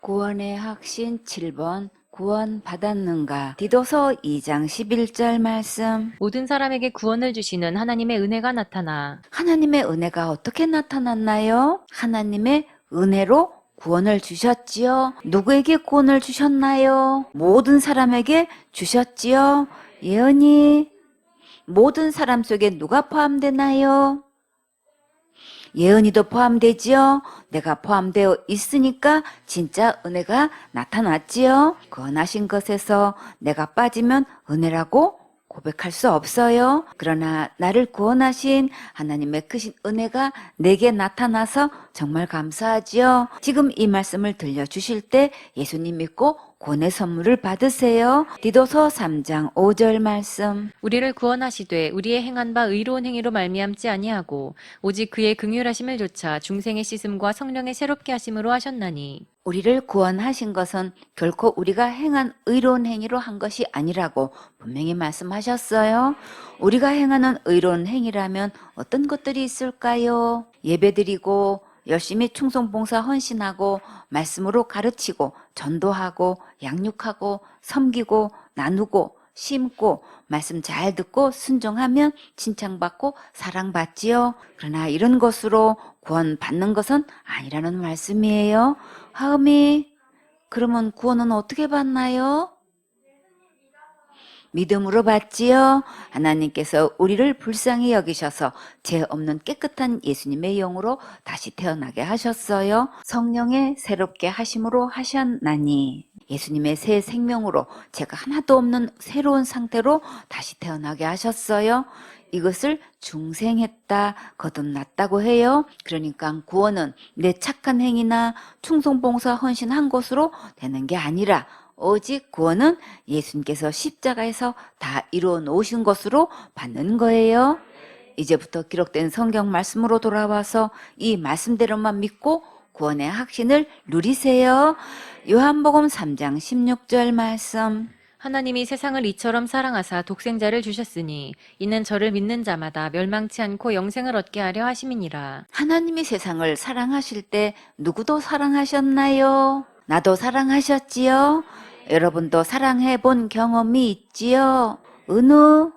구원의 확신 7번 구원 받았는가? 디도서 2장 11절 말씀. 모든 사람에게 구원을 주시는 하나님의 은혜가 나타나 하나님의 은혜가 어떻게 나타났나요? 하나님의 은혜로 구원을 주셨지요. 누구에게 구원을 주셨나요? 모든 사람에게 주셨지요. 예언이 모든 사람 속에 누가 포함되나요? 예언이도 포함되지요. 내가 포함되어 있으니까 진짜 은혜가 나타났지요. 구원하신 것에서 내가 빠지면 은혜라고 고백할 수 없어요. 그러나 나를 구원하신 하나님의 크신 은혜가 내게 나타나서 정말 감사하지요. 지금 이 말씀을 들려주실 때 예수님 믿고 구원의 선물을 받으세요. 디도서 3장 5절 말씀. 우리를 구원하시되 우리의 행한 바 의로운 행위로 말미암지 아니하고 오직 그의 긍휼하심을 조차 중생의 씻음과 성령의 새롭게 하심으로 하셨나니 우리를 구원하신 것은 결코 우리가 행한 의로운 행위로 한 것이 아니라고 분명히 말씀하셨어요. 우리가 행하는 의로운 행위라면 어떤 것들이 있을까요? 예배드리고 열심히 충성봉사 헌신하고 말씀으로 가르치고 전도하고 양육하고 섬기고 나누고 심고 말씀 잘 듣고 순종하면 칭찬받고 사랑받지요. 그러나 이런 것으로 구원받는 것은 아니라는 말씀이에요. 하음이 그러면 구원은 어떻게 받나요? 믿음으로 받지요. 하나님께서 우리를 불쌍히 여기셔서 죄 없는 깨끗한 예수님의 영으로 다시 태어나게 하셨어요. 성령의 새롭게 하심으로 하셨나니 예수님의 새 생명으로 죄가 하나도 없는 새로운 상태로 다시 태어나게 하셨어요. 이것을 중생했다, 거듭났다고 해요. 그러니까 구원은 내 착한 행위나 충성봉사 헌신한 것으로 되는 게 아니라 오직 구원은 예수님께서 십자가에서 다 이루어 놓으신 것으로 받는 거예요. 이제부터 기록된 성경 말씀으로 돌아와서 이 말씀대로만 믿고 구원의 확신을 누리세요. 요한복음 3장 16절 말씀. 하나님이 세상을 이처럼 사랑하사 독생자를 주셨으니 이는 저를 믿는 자마다 멸망치 않고 영생을 얻게 하려 하심이니라. 하나님이 세상을 사랑하실 때 누구도 사랑하셨나요? 나도 사랑하셨지요? 여러분도 사랑해 본 경험이 있지요? 은우,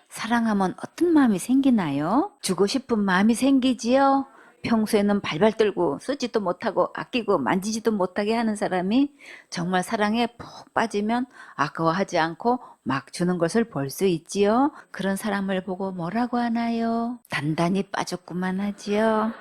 사랑하면 어떤 마음이 생기나요? 주고 싶은 마음이 생기지요? 평소에는 발발 떨고 쓰지도 못하고 아끼고 만지지도 못하게 하는 사람이 정말 사랑에 푹 빠지면 아까워하지 않고 막 주는 것을 볼 수 있지요. 그런 사람을 보고 뭐라고 하나요? 단단히 빠졌구만 하지요.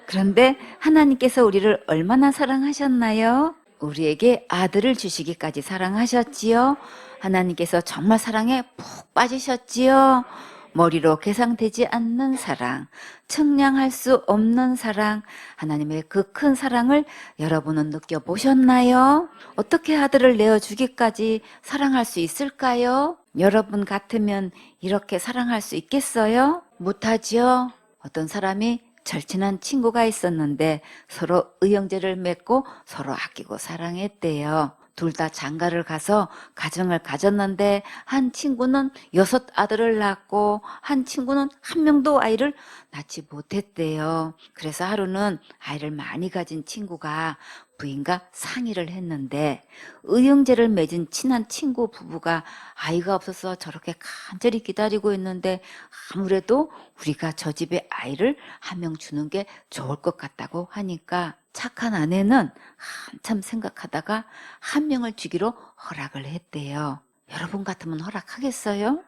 그런데 하나님께서 우리를 얼마나 사랑하셨나요? 우리에게 아들을 주시기까지 사랑하셨지요. 하나님께서 정말 사랑에 푹 빠지셨지요. 머리로 계산되지 않는 사랑, 측량할 수 없는 사랑, 하나님의 그 큰 사랑을 여러분은 느껴보셨나요? 어떻게 아들을 내어주기까지 사랑할 수 있을까요? 여러분 같으면 이렇게 사랑할 수 있겠어요? 못하지요? 어떤 사람이 절친한 친구가 있었는데 서로 의형제를 맺고 서로 아끼고 사랑했대요. 둘 다 장가를 가서 가정을 가졌는데 한 친구는 6 아들을 낳고 한 친구는 한 명도 아이를 낳지 못했대요. 그래서 하루는 아이를 많이 가진 친구가 부인과 상의를 했는데 의형제를 맺은 친한 친구 부부가 아이가 없어서 저렇게 간절히 기다리고 있는데 아무래도 우리가 저 집에 아이를 한 명 주는 게 좋을 것 같다고 하니까 착한 아내는 한참 생각하다가 한 명을 주기로 허락을 했대요. 여러분 같으면 허락하겠어요?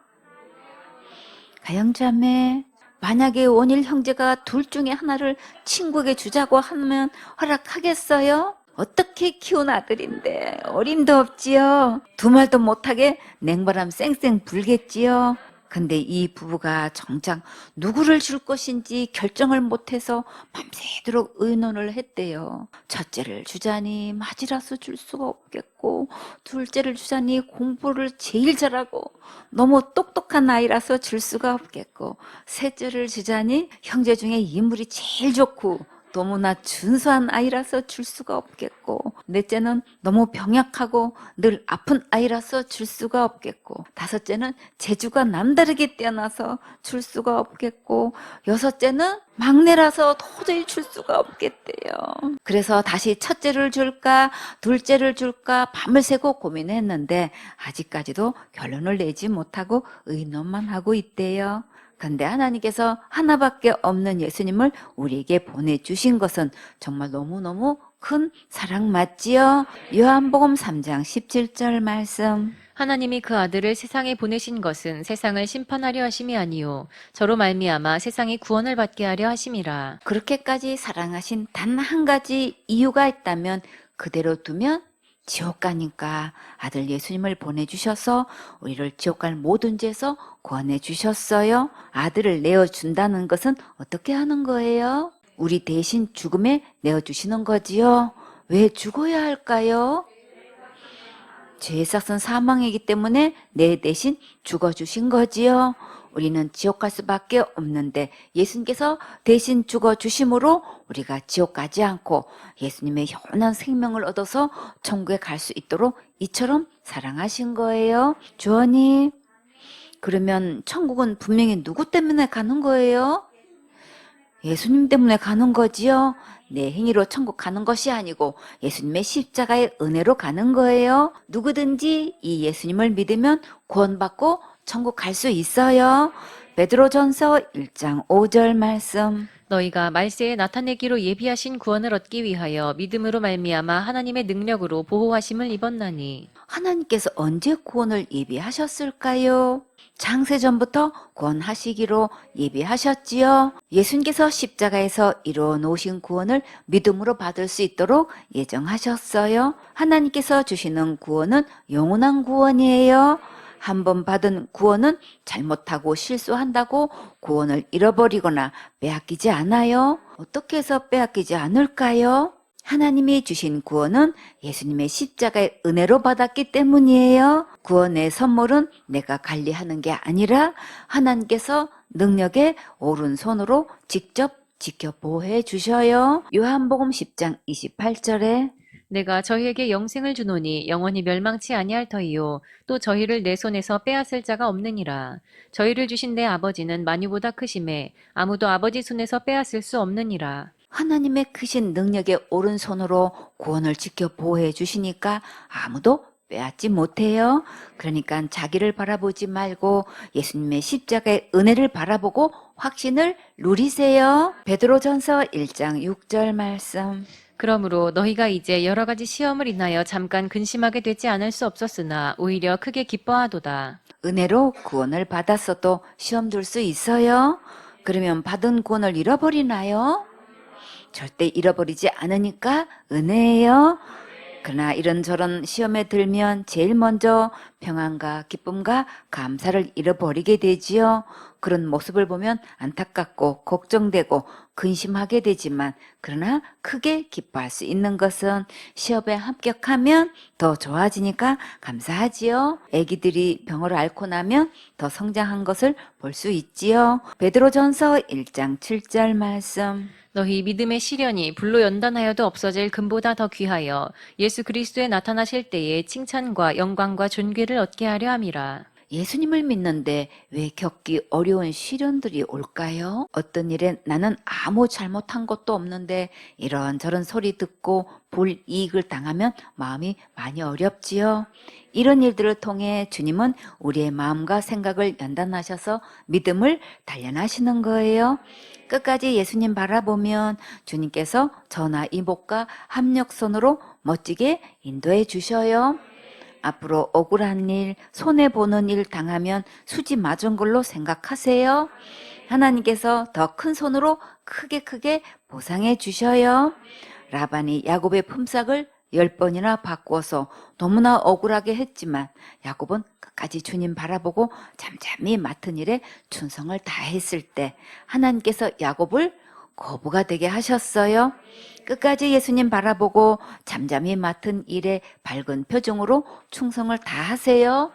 가영자매, 만약에 원일 형제가 둘 중에 하나를 친구에게 주자고 하면 허락하겠어요? 어떻게 키운 아들인데 어림도 없지요. 두 말도 못하게 냉바람 쌩쌩 불겠지요. 근데 이 부부가 정작 누구를 줄 것인지 결정을 못해서 밤새도록 의논을 했대요. 첫째를 주자니 맞이라서 줄 수가 없겠고, 둘째를 주자니 공부를 제일 잘하고 너무 똑똑한 아이라서 줄 수가 없겠고, 셋째를 주자니 형제 중에 인물이 제일 좋고 너무나 준수한 아이라서 줄 수가 없겠고, 넷째는 너무 병약하고 늘 아픈 아이라서 줄 수가 없겠고, 다섯째는 재주가 남다르게 뛰어나서 줄 수가 없겠고, 여섯째는 막내라서 도저히 줄 수가 없겠대요. 그래서 다시 첫째를 줄까 둘째를 줄까 밤을 새고 고민했는데 아직까지도 결론을 내지 못하고 의논만 하고 있대요. 근데 하나님께서 하나밖에 없는 예수님을 우리에게 보내주신 것은 정말 너무너무 큰 사랑 맞지요? 요한복음 3장 17절 말씀. 하나님이 그 아들을 세상에 보내신 것은 세상을 심판하려 하심이 아니요 저로 말미암아 세상이 구원을 받게 하려 하심이라. 그렇게까지 사랑하신 단 한 가지 이유가 있다면 그대로 두면 지옥 가니까 아들 예수님을 보내주셔서 우리를 지옥 갈 모든 죄에서 구원해 주셨어요. 아들을 내어준다는 것은 어떻게 하는 거예요? 우리 대신 죽음에 내어주시는 거지요. 왜 죽어야 할까요? 죄의 삭은 사망이기 때문에 내 대신 죽어주신 거지요. 우리는 지옥 갈 수밖에 없는데 예수님께서 대신 죽어주심으로 우리가 지옥 가지 않고 예수님의 영원한 생명을 얻어서 천국에 갈 수 있도록 이처럼 사랑하신 거예요. 주원이, 그러면 천국은 분명히 누구 때문에 가는 거예요? 예수님 때문에 가는 거지요. 내 행위로 천국 가는 것이 아니고 예수님의 십자가의 은혜로 가는 거예요. 누구든지 이 예수님을 믿으면 구원받고 천국 갈 수 있어요. 베드로전서 1장 5절 말씀. 너희가 말세에 나타내기로 예비하신 구원을 얻기 위하여 믿음으로 말미암아 하나님의 능력으로 보호하심을 입었나니. 하나님께서 언제 구원을 예비하셨을까요? 창세전부터 구원하시기로 예비하셨지요. 예수님께서 십자가에서 이루어 놓으신 구원을 믿음으로 받을 수 있도록 예정하셨어요. 하나님께서 주시는 구원은 영원한 구원이에요. 한 번 받은 구원은 잘못하고 실수한다고 구원을 잃어버리거나 빼앗기지 않아요. 어떻게 해서 빼앗기지 않을까요? 하나님이 주신 구원은 예수님의 십자가의 은혜로 받았기 때문이에요. 구원의 선물은 내가 관리하는 게 아니라 하나님께서 능력의 오른손으로 직접 지켜 보호해 주셔요. 요한복음 10장 28절에 내가 저희에게 영생을 주노니 영원히 멸망치 아니할 터이요 또 저희를 내 손에서 빼앗을 자가 없느니라. 저희를 주신 내 아버지는 만유보다 크심에 아무도 아버지 손에서 빼앗을 수 없느니라. 하나님의 크신 능력의 오른손으로 구원을 지켜 보호해 주시니까 아무도 빼앗지 못해요. 그러니까 자기를 바라보지 말고 예수님의 십자가의 은혜를 바라보고 확신을 누리세요. 베드로전서 1장 6절 말씀. 그러므로 너희가 이제 여러 가지 시험을 인하여 잠깐 근심하게 되지 않을 수 없었으나 오히려 크게 기뻐하도다. 은혜로 구원을 받았어도 시험 들 수 있어요. 그러면 받은 구원을 잃어버리나요? 절대 잃어버리지 않으니까 은혜예요. 그러나 이런저런 시험에 들면 제일 먼저 평안과 기쁨과 감사를 잃어버리게 되지요. 그런 모습을 보면 안타깝고 걱정되고 근심하게 되지만 그러나 크게 기뻐할 수 있는 것은 시험에 합격하면 더 좋아지니까 감사하지요. 아기들이 병을 앓고 나면 더 성장한 것을 볼 수 있지요. 베드로전서 1장 7절 말씀. 너희 믿음의 시련이 불로 연단하여도 없어질 금보다 더 귀하여 예수 그리스도에 나타나실 때에 칭찬과 영광과 존귀를 얻게 하려 함이라. 예수님을 믿는데 왜 겪기 어려운 시련들이 올까요? 어떤 일에 나는 아무 잘못한 것도 없는데 이런저런 소리 듣고 불이익을 당하면 마음이 많이 어렵지요. 이런 일들을 통해 주님은 우리의 마음과 생각을 연단하셔서 믿음을 단련하시는 거예요. 끝까지 예수님 바라보면 주님께서 저나 이목과 합력선으로 멋지게 인도해 주셔요. 앞으로 억울한 일, 손해보는 일 당하면 수지 맞은 걸로 생각하세요. 하나님께서 더 큰 손으로 크게 보상해 주셔요. 라반이 야곱의 품삯을 10번이나 바꾸어서 너무나 억울하게 했지만 야곱은 끝까지 주님 바라보고 잠잠히 맡은 일에 충성을 다했을 때 하나님께서 야곱을 거부가 되게 하셨어요. 끝까지 예수님 바라보고 잠잠히 맡은 일에 밝은 표정으로 충성을 다하세요.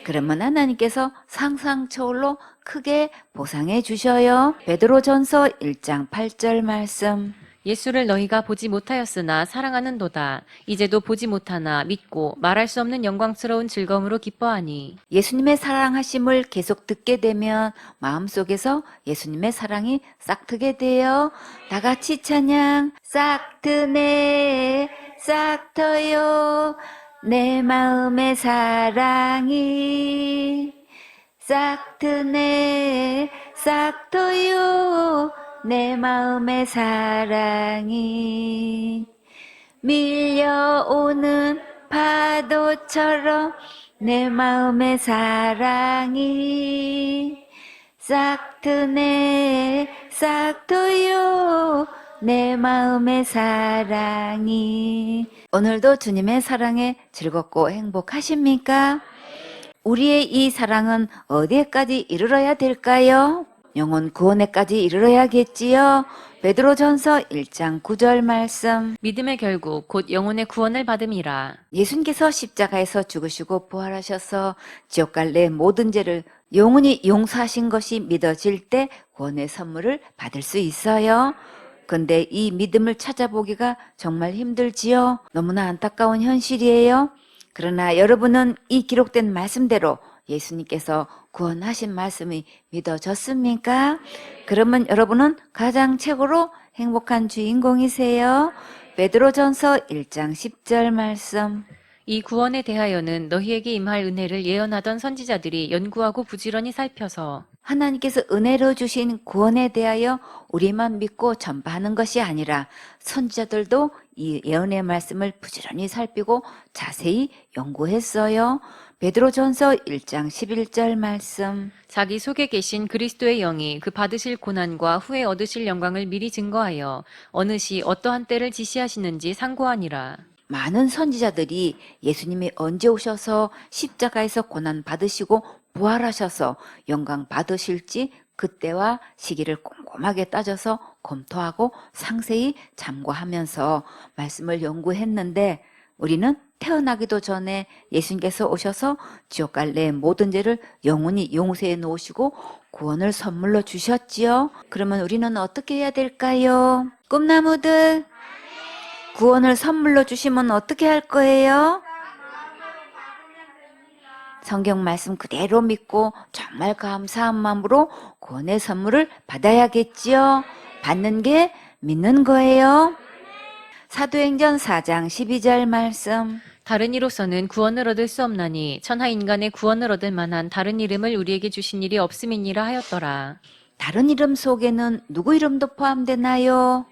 그러면 하나님께서 상상 초월로 크게 보상해 주셔요. 베드로전서 1장 8절 말씀. 예수를 너희가 보지 못하였으나 사랑하는도다. 이제도 보지 못하나 믿고 말할 수 없는 영광스러운 즐거움으로 기뻐하니. 예수님의 사랑하심을 계속 듣게 되면 마음속에서 예수님의 사랑이 싹트게 돼요. 다 같이 찬양. 싹트네 싹터요 내 마음의 사랑이 싹트네 싹터요 내 마음의 사랑이 밀려오는 파도처럼 내 마음의 사랑이 싹트네 싹트요 내 마음의 사랑이. 오늘도 주님의 사랑에 즐겁고 행복하십니까? 우리의 이 사랑은 어디에까지 이르러야 될까요? 영혼 구원에까지 이르러야겠지요. 베드로전서 1장 9절 말씀. 믿음의 결국 곧 영혼의 구원을 받음이라. 예수님께서 십자가에서 죽으시고 부활하셔서 지옥 갈 내 모든 죄를 영원히 용서하신 것이 믿어질 때 구원의 선물을 받을 수 있어요. 근데 이 믿음을 찾아보기가 정말 힘들지요. 너무나 안타까운 현실이에요. 그러나 여러분은 이 기록된 말씀대로 예수님께서 구원하신 말씀이 믿어졌습니까? 그러면 여러분은 가장 최고로 행복한 주인공이세요. 베드로전서 1장 10절 말씀. 이 구원에 대하여는 너희에게 임할 은혜를 예언하던 선지자들이 연구하고 부지런히 살펴서 하나님께서 은혜로 주신 구원에 대하여 우리만 믿고 전파하는 것이 아니라 선지자들도 이 예언의 말씀을 부지런히 살피고 자세히 연구했어요. 베드로전서 1장 11절 말씀. 자기 속에 계신 그리스도의 영이 그 받으실 고난과 후에 얻으실 영광을 미리 증거하여 어느 시 어떠한 때를 지시하시는지 상고하니라. 많은 선지자들이 예수님이 언제 오셔서 십자가에서 고난 받으시고 부활하셔서 영광 받으실지 그때와 시기를 꼼꼼하게 따져서 검토하고 상세히 참고하면서 말씀을 연구했는데 우리는 태어나기도 전에 예수님께서 오셔서 지옥 갈 내 모든 죄를 영원히 용서해 놓으시고 구원을 선물로 주셨지요. 그러면 우리는 어떻게 해야 될까요? 꿈나무들 구원을 선물로 주시면 어떻게 할 거예요? 성경 말씀 그대로 믿고 정말 감사한 마음으로 구원의 선물을 받아야겠지요. 받는 게 믿는 거예요. 사도행전 4장 12절 말씀. 다른 이로서는 구원을 얻을 수 없나니 천하 인간의 구원을 얻을 만한 다른 이름을 우리에게 주신 일이 없음이니라 하였더라. 다른 이름 속에는 누구 이름도 포함되나요?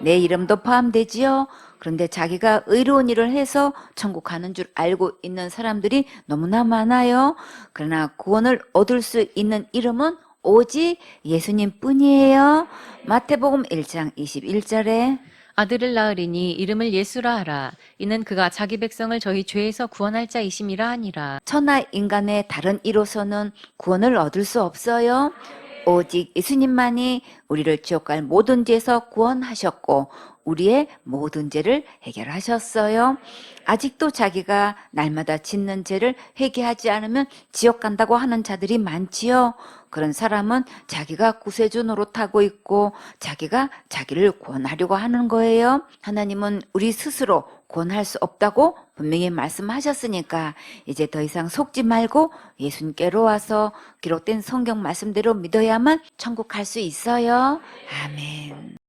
내 이름도 포함되지요. 그런데 자기가 의로운 일을 해서 천국 가는 줄 알고 있는 사람들이 너무나 많아요. 그러나 구원을 얻을 수 있는 이름은 오직 예수님 뿐이에요. 마태복음 1장 21절에 아들을 낳으리니 이름을 예수라 하라. 이는 그가 자기 백성을 저희 죄에서 구원할 자이심이라 하니라. 천하 인간의 다른 이로서는 구원을 얻을 수 없어요. 오직 예수님만이 우리를 지옥 갈 모든 죄에서 구원하셨고 우리의 모든 죄를 해결하셨어요. 아직도 자기가 날마다 짓는 죄를 회개하지 않으면 지옥 간다고 하는 자들이 많지요. 그런 사람은 자기가 구세주 노릇하고 있고 자기가 자기를 구원하려고 하는 거예요. 하나님은 우리 스스로 구원할 수 없다고 분명히 말씀하셨으니까 이제 더 이상 속지 말고 예수님께로 와서 기록된 성경 말씀대로 믿어야만 천국 갈 수 있어요. 아멘.